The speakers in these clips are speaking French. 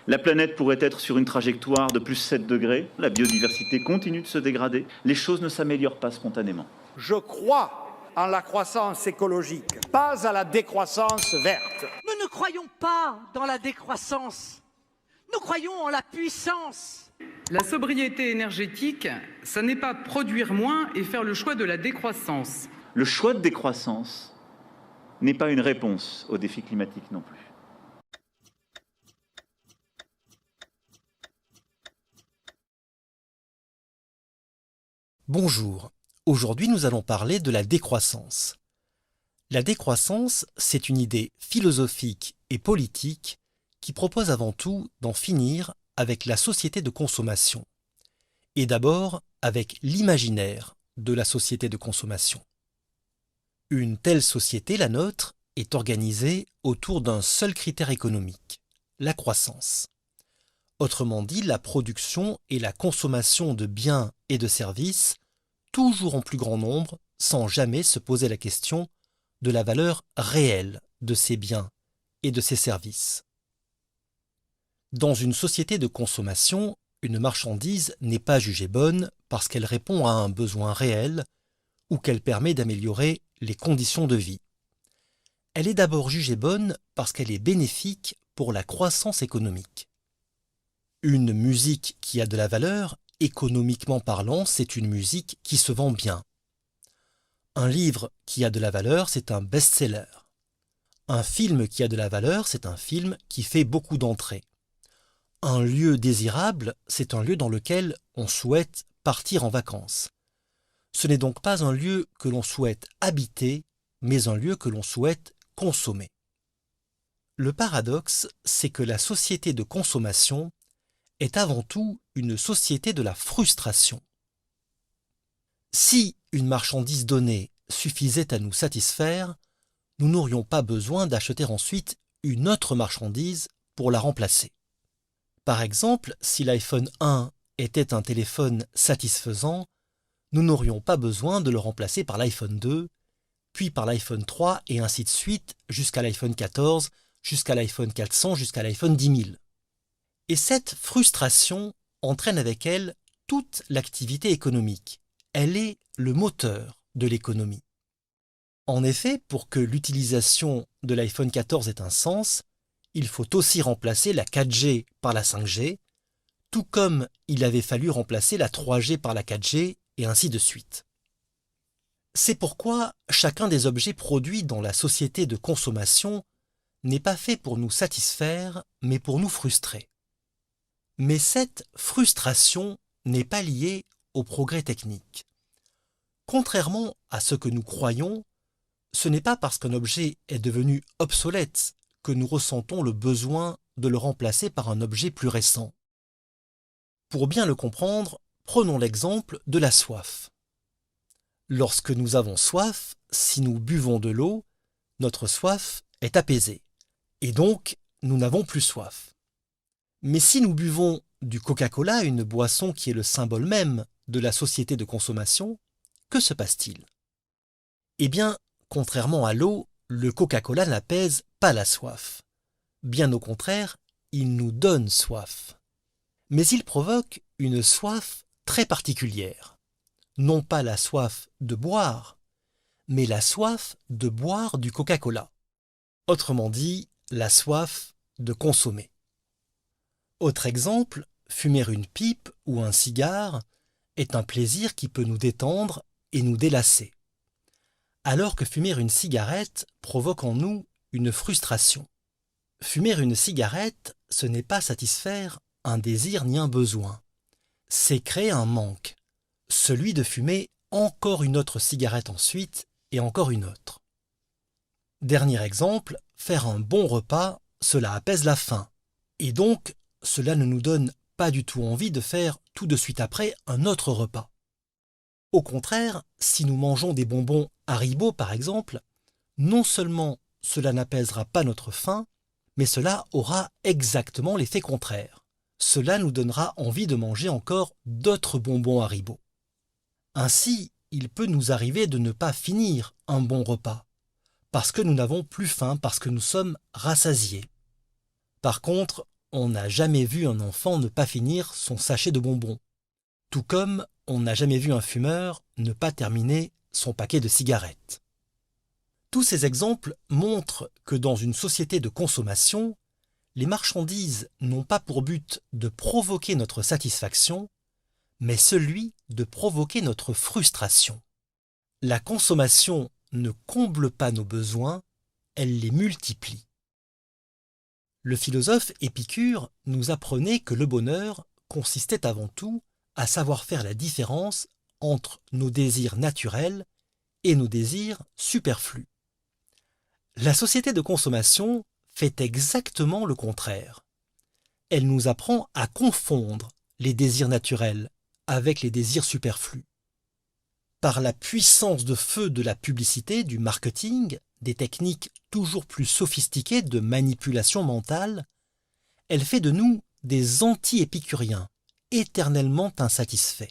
La planète pourrait être sur une trajectoire de plus 7 degrés, la biodiversité continue de se dégrader, les choses ne s'améliorent pas spontanément. Je crois en la croissance écologique, pas à la décroissance verte. Nous ne croyons pas dans la décroissance, nous croyons en la puissance. La sobriété énergétique, ça n'est pas produire moins et faire le choix de la décroissance. Le choix de décroissance n'est pas une réponse aux défis climatiques non plus. Bonjour, aujourd'hui nous allons parler de la décroissance. La décroissance, c'est une idée philosophique et politique qui propose avant tout d'en finir avec la société de consommation, et d'abord avec l'imaginaire de la société de consommation. Une telle société, la nôtre, est organisée autour d'un seul critère économique, la croissance. Autrement dit, la production et la consommation de biens et de services, toujours en plus grand nombre, sans jamais se poser la question de la valeur réelle de ces biens et de ces services. Dans une société de consommation, une marchandise n'est pas jugée bonne parce qu'elle répond à un besoin réel ou qu'elle permet d'améliorer les conditions de vie. Elle est d'abord jugée bonne parce qu'elle est bénéfique pour la croissance économique. Une musique qui a de la valeur, économiquement parlant, c'est une musique qui se vend bien. Un livre qui a de la valeur, c'est un best-seller. Un film qui a de la valeur, c'est un film qui fait beaucoup d'entrées. Un lieu désirable, c'est un lieu dans lequel on souhaite partir en vacances. Ce n'est donc pas un lieu que l'on souhaite habiter, mais un lieu que l'on souhaite consommer. Le paradoxe, c'est que la société de consommation est avant tout une société de la frustration. Si une marchandise donnée suffisait à nous satisfaire, nous n'aurions pas besoin d'acheter ensuite une autre marchandise pour la remplacer. Par exemple, si l'iPhone 1 était un téléphone satisfaisant, nous n'aurions pas besoin de le remplacer par l'iPhone 2, puis par l'iPhone 3 et ainsi de suite jusqu'à l'iPhone 14, jusqu'à l'iPhone 400, jusqu'à l'iPhone 10 000. Et cette frustration entraîne avec elle toute l'activité économique. Elle est le moteur de l'économie. En effet, pour que l'utilisation de l'iPhone 14 ait un sens, il faut aussi remplacer la 4G par la 5G, tout comme il avait fallu remplacer la 3G par la 4G, et ainsi de suite. C'est pourquoi chacun des objets produits dans la société de consommation n'est pas fait pour nous satisfaire, mais pour nous frustrer. Mais cette frustration n'est pas liée au progrès technique. Contrairement à ce que nous croyons, ce n'est pas parce qu'un objet est devenu obsolète que nous ressentons le besoin de le remplacer par un objet plus récent. Pour bien le comprendre, prenons l'exemple de la soif. Lorsque nous avons soif, si nous buvons de l'eau, notre soif est apaisée, et donc nous n'avons plus soif. Mais si nous buvons du Coca-Cola, une boisson qui est le symbole même de la société de consommation, que se passe-t-il? Eh bien, contrairement à l'eau, le Coca-Cola n'apaise pas la soif. Bien au contraire, il nous donne soif. Mais il provoque une soif très particulière. Non pas la soif de boire, mais la soif de boire du Coca-Cola. Autrement dit, la soif de consommer. Autre exemple, fumer une pipe ou un cigare est un plaisir qui peut nous détendre et nous délasser. Alors que fumer une cigarette provoque en nous une frustration. Fumer une cigarette, ce n'est pas satisfaire un désir ni un besoin. C'est créer un manque, celui de fumer encore une autre cigarette ensuite et encore une autre. Dernier exemple, faire un bon repas, cela apaise la faim. Et donc, cela ne nous donne pas du tout envie de faire tout de suite après un autre repas. Au contraire, si nous mangeons des bonbons Haribo par exemple, non seulement cela n'apaisera pas notre faim, mais cela aura exactement l'effet contraire. Cela nous donnera envie de manger encore d'autres bonbons Haribo. Ainsi, il peut nous arriver de ne pas finir un bon repas, parce que nous n'avons plus faim, parce que nous sommes rassasiés. Par contre, on n'a jamais vu un enfant ne pas finir son sachet de bonbons. Tout comme on n'a jamais vu un fumeur ne pas terminer son paquet de cigarettes. Tous ces exemples montrent que dans une société de consommation, les marchandises n'ont pas pour but de provoquer notre satisfaction, mais celui de provoquer notre frustration. La consommation ne comble pas nos besoins, elle les multiplie. Le philosophe Épicure nous apprenait que le bonheur consistait avant tout à savoir faire la différence entre nos désirs naturels et nos désirs superflus. La société de consommation fait exactement le contraire. Elle nous apprend à confondre les désirs naturels avec les désirs superflus. Par la puissance de feu de la publicité, du marketing, des techniques toujours plus sophistiquées de manipulation mentale, elle fait de nous des anti-épicuriens, éternellement insatisfaits.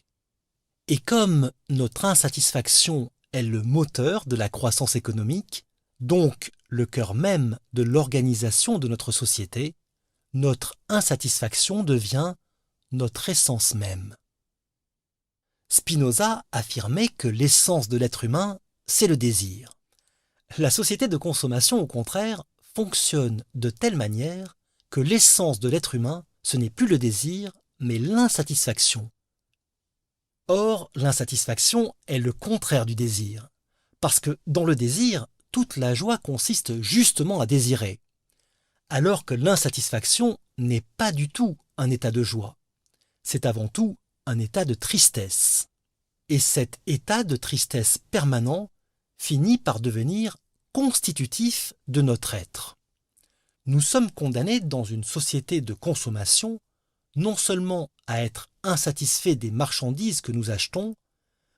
Et comme notre insatisfaction est le moteur de la croissance économique, donc le cœur même de l'organisation de notre société, notre insatisfaction devient notre essence même. Spinoza affirmait que l'essence de l'être humain, c'est le désir. La société de consommation, au contraire, fonctionne de telle manière que l'essence de l'être humain, ce n'est plus le désir, mais l'insatisfaction. Or, l'insatisfaction est le contraire du désir, parce que dans le désir, toute la joie consiste justement à désirer, alors que l'insatisfaction n'est pas du tout un état de joie. C'est avant tout un état de tristesse. Et cet état de tristesse permanent finit par devenir constitutif de notre être. Nous sommes condamnés dans une société de consommation non seulement à être insatisfaits des marchandises que nous achetons,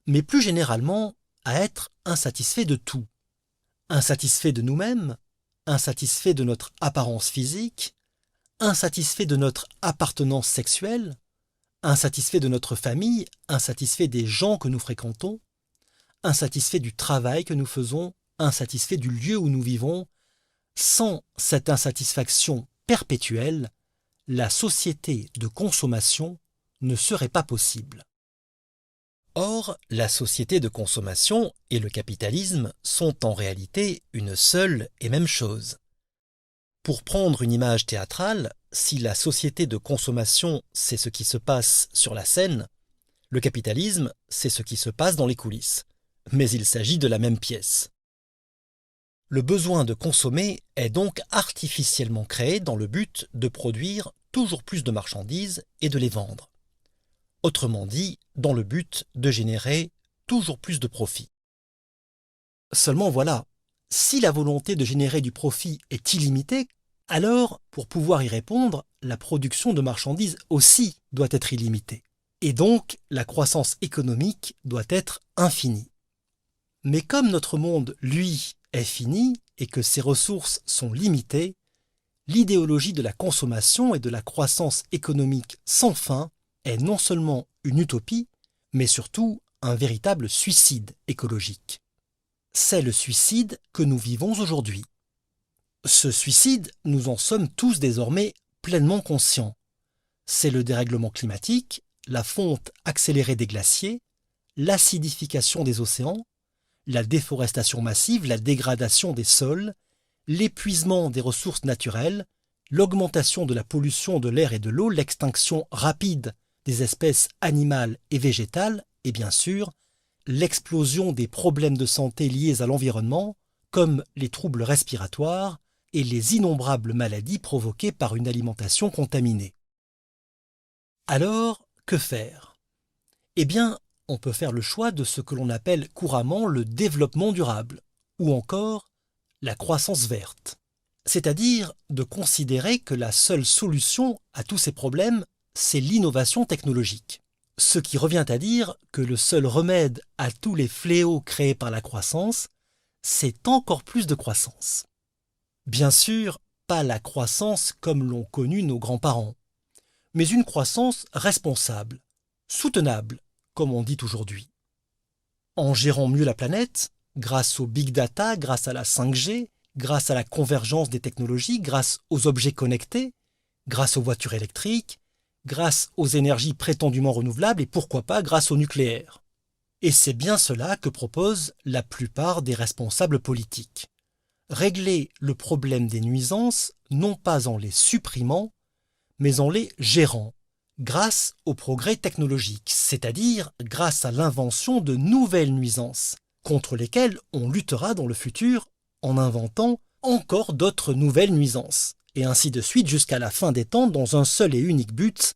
mais plus généralement à être insatisfaits de tout. Insatisfaits de nous-mêmes, insatisfaits de notre apparence physique, insatisfaits de notre appartenance sexuelle, insatisfaits de notre famille, insatisfaits des gens que nous fréquentons, insatisfaits du travail que nous faisons, insatisfaits du lieu où nous vivons. Sans cette insatisfaction perpétuelle, la société de consommation ne serait pas possible. Or, la société de consommation et le capitalisme sont en réalité une seule et même chose. Pour prendre une image théâtrale, si la société de consommation c'est ce qui se passe sur la scène, le capitalisme c'est ce qui se passe dans les coulisses. Mais il s'agit de la même pièce. Le besoin de consommer est donc artificiellement créé dans le but de produire toujours plus de marchandises et de les vendre. Autrement dit, dans le but de générer toujours plus de profit. Seulement voilà, si la volonté de générer du profit est illimitée, alors, pour pouvoir y répondre, la production de marchandises aussi doit être illimitée. Et donc, la croissance économique doit être infinie. Mais comme notre monde, lui, est fini et que ses ressources sont limitées, l'idéologie de la consommation et de la croissance économique sans fin est non seulement une utopie, mais surtout un véritable suicide écologique. C'est le suicide que nous vivons aujourd'hui. Ce suicide, nous en sommes tous désormais pleinement conscients. C'est le dérèglement climatique, la fonte accélérée des glaciers, l'acidification des océans, la déforestation massive, la dégradation des sols, l'épuisement des ressources naturelles, l'augmentation de la pollution de l'air et de l'eau, l'extinction rapide des espèces animales et végétales, et bien sûr, l'explosion des problèmes de santé liés à l'environnement, comme les troubles respiratoires et les innombrables maladies provoquées par une alimentation contaminée. Alors, que faire ? Eh bien, on peut faire le choix de ce que l'on appelle couramment le développement durable, ou encore la croissance verte. C'est-à-dire de considérer que la seule solution à tous ces problèmes, c'est l'innovation technologique. Ce qui revient à dire que le seul remède à tous les fléaux créés par la croissance, c'est encore plus de croissance. Bien sûr, pas la croissance comme l'ont connu nos grands-parents, mais une croissance responsable, soutenable, comme on dit aujourd'hui. En gérant mieux la planète, grâce au big data, grâce à la 5G, grâce à la convergence des technologies, grâce aux objets connectés, grâce aux voitures électriques, grâce aux énergies prétendument renouvelables et pourquoi pas grâce au nucléaire. Et c'est bien cela que proposent la plupart des responsables politiques. Régler le problème des nuisances non pas en les supprimant, mais en les gérant, grâce au progrès technologique, c'est-à-dire grâce à l'invention de nouvelles nuisances, contre lesquelles on luttera dans le futur en inventant encore d'autres nouvelles nuisances, et ainsi de suite jusqu'à la fin des temps dans un seul et unique but,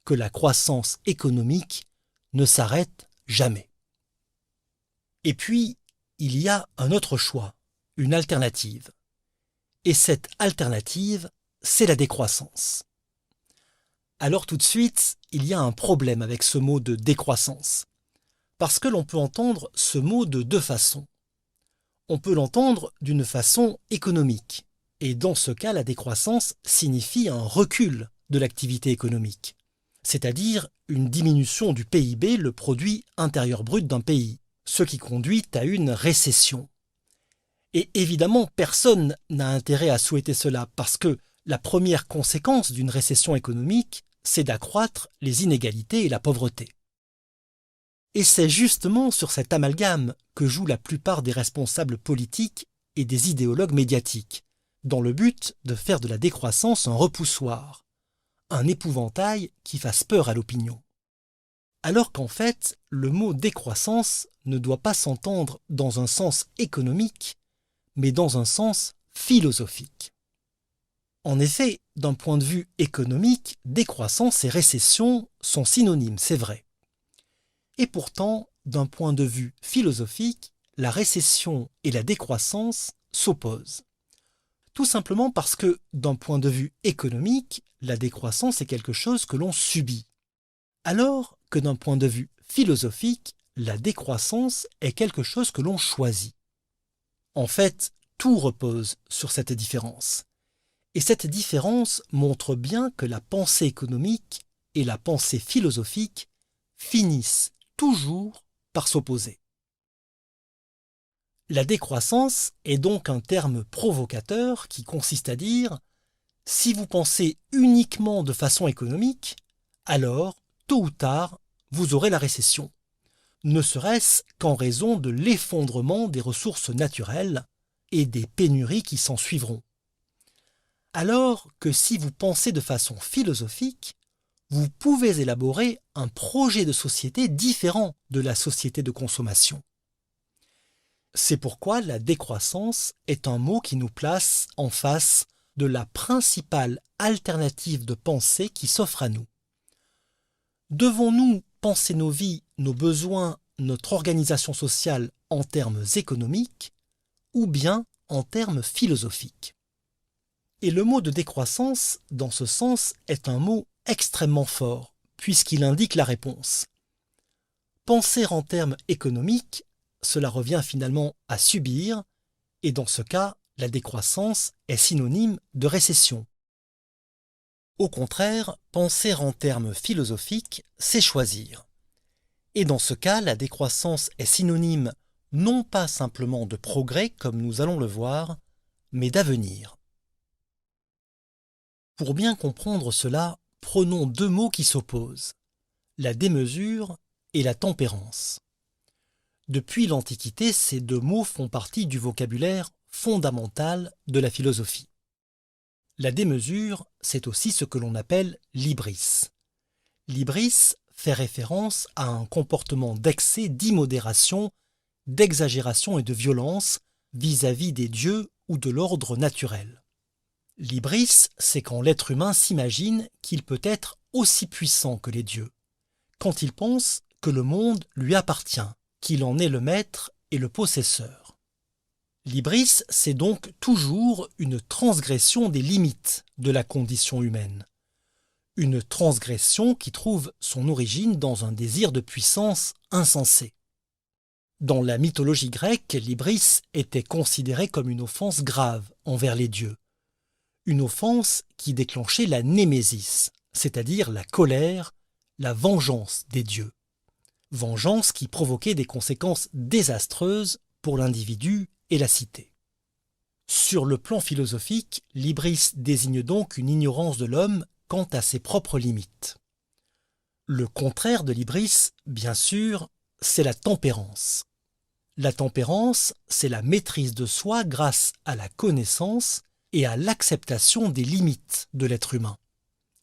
que la croissance économique ne s'arrête jamais. Et puis, il y a un autre choix, une alternative. Et cette alternative, c'est la décroissance. Alors tout de suite, il y a un problème avec ce mot de décroissance, parce que l'on peut entendre ce mot de deux façons. On peut l'entendre d'une façon économique, et dans ce cas, la décroissance signifie un recul de l'activité économique, c'est-à-dire une diminution du PIB, le produit intérieur brut d'un pays, ce qui conduit à une récession. Et évidemment, personne n'a intérêt à souhaiter cela, parce que la première conséquence d'une récession économique, c'est d'accroître les inégalités et la pauvreté. Et c'est justement sur cet amalgame que jouent la plupart des responsables politiques et des idéologues médiatiques, dans le but de faire de la décroissance un repoussoir, un épouvantail qui fasse peur à l'opinion. Alors qu'en fait, le mot décroissance ne doit pas s'entendre dans un sens économique, mais dans un sens philosophique. En effet, d'un point de vue économique, décroissance et récession sont synonymes, c'est vrai. Et pourtant, d'un point de vue philosophique, la récession et la décroissance s'opposent. Tout simplement parce que, d'un point de vue économique, la décroissance est quelque chose que l'on subit. Alors que d'un point de vue philosophique, la décroissance est quelque chose que l'on choisit. En fait, tout repose sur cette différence. Et cette différence montre bien que la pensée économique et la pensée philosophique finissent toujours par s'opposer. La décroissance est donc un terme provocateur qui consiste à dire « si vous pensez uniquement de façon économique, alors, tôt ou tard, vous aurez la récession, ne serait-ce qu'en raison de l'effondrement des ressources naturelles et des pénuries qui s'en suivront. Alors que si vous pensez de façon philosophique, vous pouvez élaborer un projet de société différent de la société de consommation. » C'est pourquoi la décroissance est un mot qui nous place en face de la principale alternative de pensée qui s'offre à nous. Devons-nous penser nos vies, nos besoins, notre organisation sociale en termes économiques ou bien en termes philosophiques? Et le mot de décroissance, dans ce sens, est un mot extrêmement fort, puisqu'il indique la réponse. Penser en termes économiques, cela revient finalement à subir, et dans ce cas, la décroissance est synonyme de récession. Au contraire, penser en termes philosophiques, c'est choisir. Et dans ce cas, la décroissance est synonyme non pas simplement de progrès, comme nous allons le voir, mais d'avenir. Pour bien comprendre cela, prenons deux mots qui s'opposent, la démesure et la tempérance. Depuis l'Antiquité, ces deux mots font partie du vocabulaire fondamental de la philosophie. La démesure, c'est aussi ce que l'on appelle l'hybris. L'hybris fait référence à un comportement d'excès, d'immodération, d'exagération et de violence vis-à-vis des dieux ou de l'ordre naturel. L'hybris, c'est quand l'être humain s'imagine qu'il peut être aussi puissant que les dieux, quand il pense que le monde lui appartient, qu'il en est le maître et le possesseur. L'hybris, c'est donc toujours une transgression des limites de la condition humaine. Une transgression qui trouve son origine dans un désir de puissance insensé. Dans la mythologie grecque, l'hybris était considéré comme une offense grave envers les dieux. Une offense qui déclenchait la némésis, c'est-à-dire la colère, la vengeance des dieux. Vengeance qui provoquait des conséquences désastreuses pour l'individu et la cité. Sur le plan philosophique, l'hybris désigne donc une ignorance de l'homme quant à ses propres limites. Le contraire de l'hybris, bien sûr, c'est la tempérance. La tempérance, c'est la maîtrise de soi grâce à la connaissance et à l'acceptation des limites de l'être humain.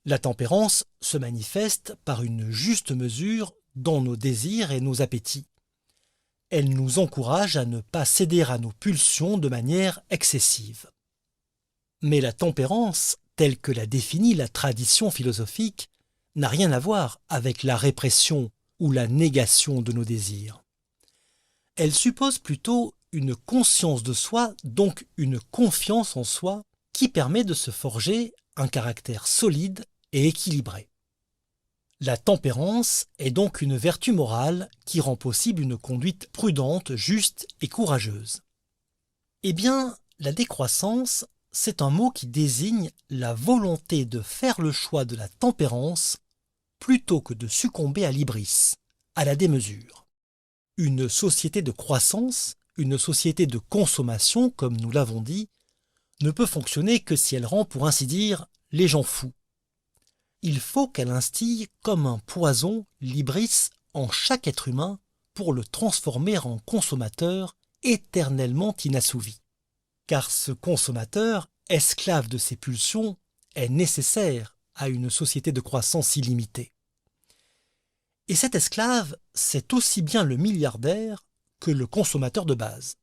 La tempérance se manifeste par une juste mesure dans nos désirs et nos appétits. Elle nous encourage à ne pas céder à nos pulsions de manière excessive. Mais la tempérance, telle que la définit la tradition philosophique, n'a rien à voir avec la répression ou la négation de nos désirs. Elle suppose plutôt une conscience de soi, donc une confiance en soi, qui permet de se forger un caractère solide et équilibré. La tempérance est donc une vertu morale qui rend possible une conduite prudente, juste et courageuse. Eh bien, la décroissance, c'est un mot qui désigne la volonté de faire le choix de la tempérance plutôt que de succomber à l'hybris, à la démesure. Une société de croissance, une société de consommation, comme nous l'avons dit, ne peut fonctionner que si elle rend, pour ainsi dire, les gens fous. Il faut qu'elle instille comme un poison l'hybris en chaque être humain pour le transformer en consommateur éternellement inassouvi. Car ce consommateur, esclave de ses pulsions, est nécessaire à une société de croissance illimitée. Et cet esclave, c'est aussi bien le milliardaire que le consommateur de base.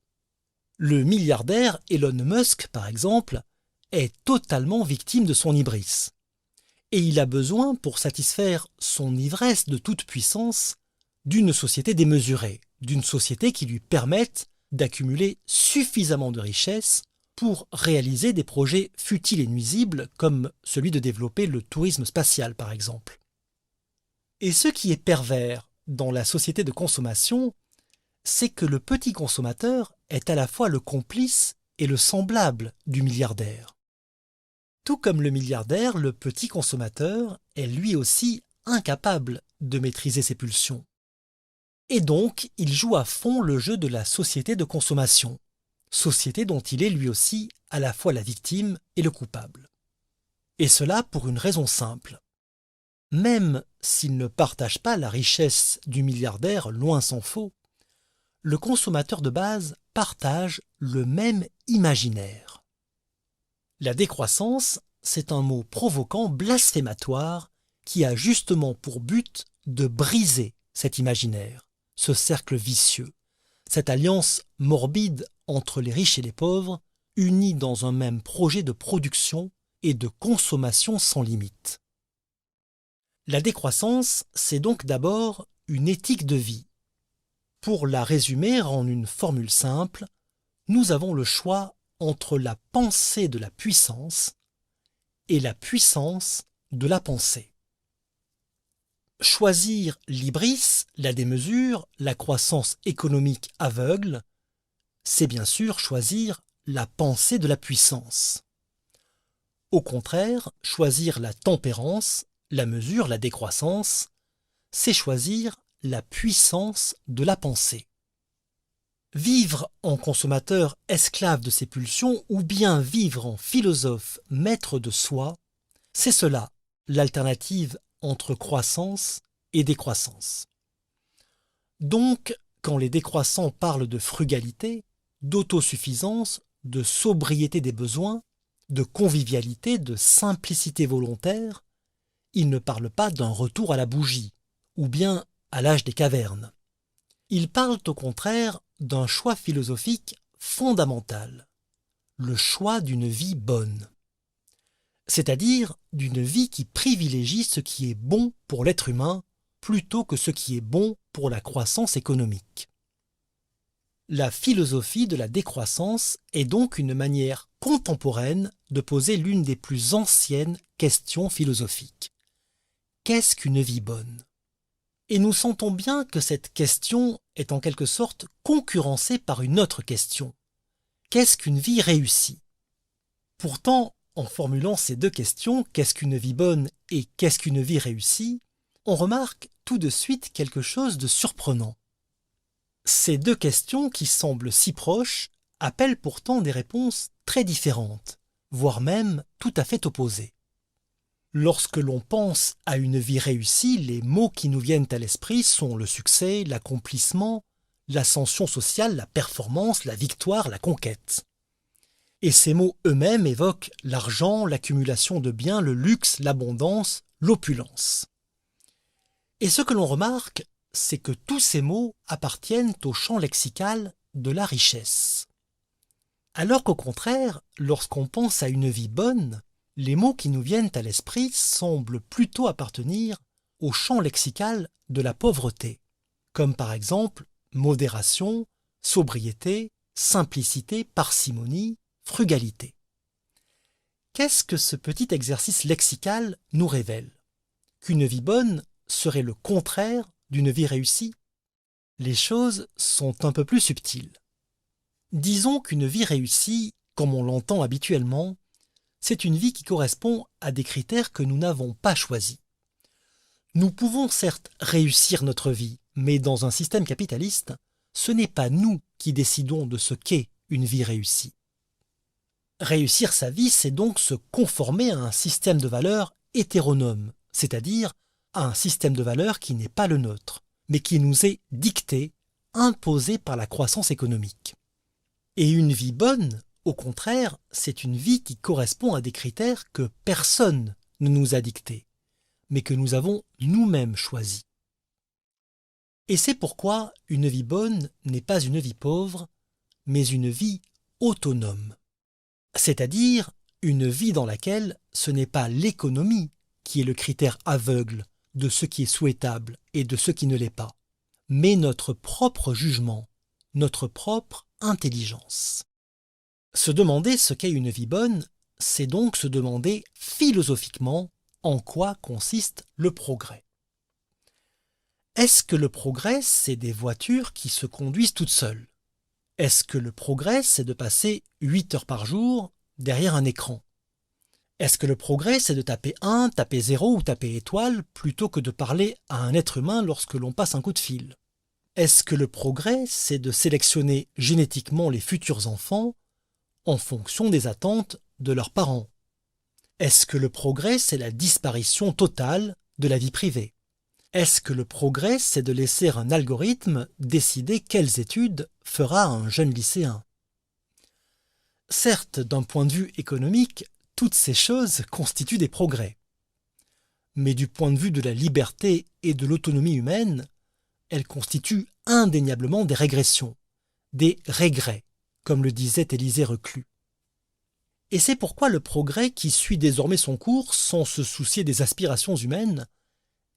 Le milliardaire Elon Musk, par exemple, est totalement victime de son hybris. Et il a besoin, pour satisfaire son ivresse de toute puissance, d'une société démesurée, d'une société qui lui permette d'accumuler suffisamment de richesses pour réaliser des projets futiles et nuisibles, comme celui de développer le tourisme spatial, par exemple. Et ce qui est pervers dans la société de consommation, c'est que le petit consommateur est à la fois le complice et le semblable du milliardaire. Tout comme le milliardaire, le petit consommateur est lui aussi incapable de maîtriser ses pulsions. Et donc, il joue à fond le jeu de la société de consommation, société dont il est lui aussi à la fois la victime et le coupable. Et cela pour une raison simple. Même s'il ne partage pas la richesse du milliardaire, loin s'en faut, le consommateur de base partage le même imaginaire. La décroissance, c'est un mot provoquant, blasphématoire, qui a justement pour but de briser cet imaginaire, ce cercle vicieux, cette alliance morbide entre les riches et les pauvres, unis dans un même projet de production et de consommation sans limite. La décroissance, c'est donc d'abord une éthique de vie. Pour la résumer en une formule simple, nous avons le choix entre la pensée de la puissance et la puissance de la pensée. Choisir l'hybris, la démesure, la croissance économique aveugle, c'est bien sûr choisir la pensée de la puissance. Au contraire, choisir la tempérance, la mesure, la décroissance, c'est choisir la puissance de la pensée. Vivre en consommateur esclave de ses pulsions ou bien vivre en philosophe maître de soi, c'est cela l'alternative entre croissance et décroissance. Donc, quand les décroissants parlent de frugalité, d'autosuffisance, de sobriété des besoins, de convivialité, de simplicité volontaire, ils ne parlent pas d'un retour à la bougie ou bien à l'âge des cavernes. Ils parlent au contraire d'un choix philosophique fondamental, le choix d'une vie bonne, c'est-à-dire d'une vie qui privilégie ce qui est bon pour l'être humain plutôt que ce qui est bon pour la croissance économique. La philosophie de la décroissance est donc une manière contemporaine de poser l'une des plus anciennes questions philosophiques. Qu'est-ce qu'une vie bonne ? Et nous sentons bien que cette question est en quelque sorte concurrencée par une autre question. Qu'est-ce qu'une vie réussie ? Pourtant, en formulant ces deux questions, qu'est-ce qu'une vie bonne et qu'est-ce qu'une vie réussie, on remarque tout de suite quelque chose de surprenant. Ces deux questions qui semblent si proches appellent pourtant des réponses très différentes, voire même tout à fait opposées. Lorsque l'on pense à une vie réussie, les mots qui nous viennent à l'esprit sont le succès, l'accomplissement, l'ascension sociale, la performance, la victoire, la conquête. Et ces mots eux-mêmes évoquent l'argent, l'accumulation de biens, le luxe, l'abondance, l'opulence. Et ce que l'on remarque, c'est que tous ces mots appartiennent au champ lexical de la richesse. Alors qu'au contraire, lorsqu'on pense à une vie bonne, les mots qui nous viennent à l'esprit semblent plutôt appartenir au champ lexical de la pauvreté, comme par exemple modération, sobriété, simplicité, parcimonie, frugalité. Qu'est-ce que ce petit exercice lexical nous révèle? Qu'une vie bonne serait le contraire d'une vie réussie? Les choses sont un peu plus subtiles. Disons qu'une vie réussie, comme on l'entend habituellement, c'est une vie qui correspond à des critères que nous n'avons pas choisis. Nous pouvons certes réussir notre vie, mais dans un système capitaliste, ce n'est pas nous qui décidons de ce qu'est une vie réussie. Réussir sa vie, c'est donc se conformer à un système de valeurs hétéronome, c'est-à-dire à un système de valeurs qui n'est pas le nôtre, mais qui nous est dicté, imposé par la croissance économique. Et une vie bonne, au contraire, c'est une vie qui correspond à des critères que personne ne nous a dictés, mais que nous avons nous-mêmes choisis. Et c'est pourquoi une vie bonne n'est pas une vie pauvre, mais une vie autonome. C'est-à-dire une vie dans laquelle ce n'est pas l'économie qui est le critère aveugle de ce qui est souhaitable et de ce qui ne l'est pas, mais notre propre jugement, notre propre intelligence. Se demander ce qu'est une vie bonne, c'est donc se demander philosophiquement en quoi consiste le progrès. Est-ce que le progrès, c'est des voitures qui se conduisent toutes seules? Est-ce que le progrès, c'est de passer 8 heures par jour derrière un écran? Est-ce que le progrès, c'est de taper 1, taper 0 ou taper étoile plutôt que de parler à un être humain lorsque l'on passe un coup de fil? Est-ce que le progrès, c'est de sélectionner génétiquement les futurs enfants en fonction des attentes de leurs parents? Est-ce que le progrès, c'est la disparition totale de la vie privée? Est-ce que le progrès, c'est de laisser un algorithme décider quelles études fera un jeune lycéen? Certes, d'un point de vue économique, toutes ces choses constituent des progrès. Mais du point de vue de la liberté et de l'autonomie humaine, elles constituent indéniablement des régressions, des regrets, comme le disait Élisée Reclus. Et c'est pourquoi le progrès qui suit désormais son cours sans se soucier des aspirations humaines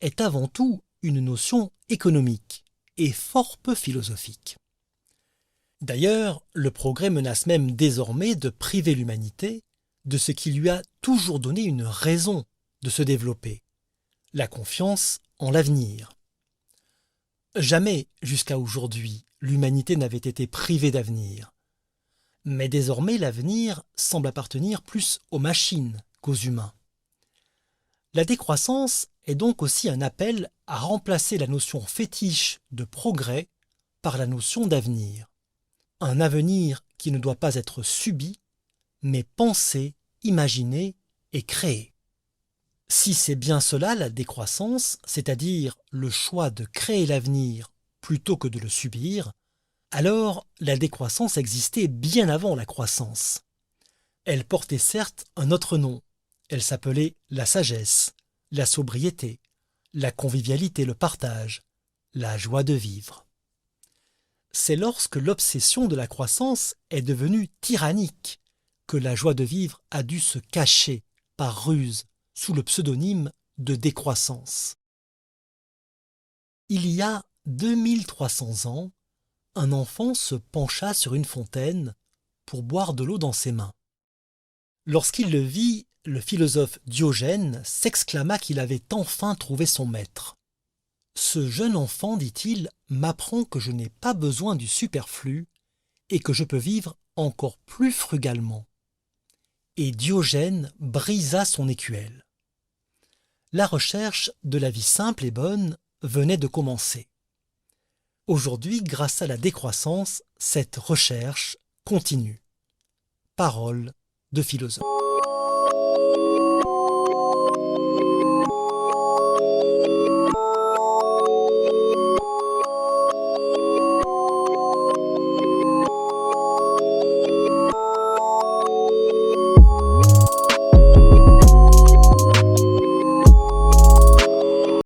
est avant tout une notion économique et fort peu philosophique. D'ailleurs, le progrès menace même désormais de priver l'humanité de ce qui lui a toujours donné une raison de se développer, la confiance en l'avenir. Jamais, jusqu'à aujourd'hui, l'humanité n'avait été privée d'avenir. Mais désormais, l'avenir semble appartenir plus aux machines qu'aux humains. La décroissance est donc aussi un appel à remplacer la notion fétiche de progrès par la notion d'avenir. Un avenir qui ne doit pas être subi, mais pensé, imaginé et créé. Si c'est bien cela la décroissance, c'est-à-dire le choix de créer l'avenir plutôt que de le subir, alors la décroissance existait bien avant la croissance. Elle portait certes un autre nom. Elle s'appelait la sagesse, la sobriété, la convivialité, le partage, la joie de vivre. C'est lorsque l'obsession de la croissance est devenue tyrannique que la joie de vivre a dû se cacher par ruse sous le pseudonyme de décroissance. Il y a 2300 ans, un enfant se pencha sur une fontaine pour boire de l'eau dans ses mains. Lorsqu'il le vit, le philosophe Diogène s'exclama qu'il avait enfin trouvé son maître. « Ce jeune enfant, dit-il, m'apprend que je n'ai pas besoin du superflu et que je peux vivre encore plus frugalement. » Et Diogène brisa son écuelle. La recherche de la vie simple et bonne venait de commencer. Aujourd'hui, grâce à la décroissance, cette recherche continue. Paroles de philosophe.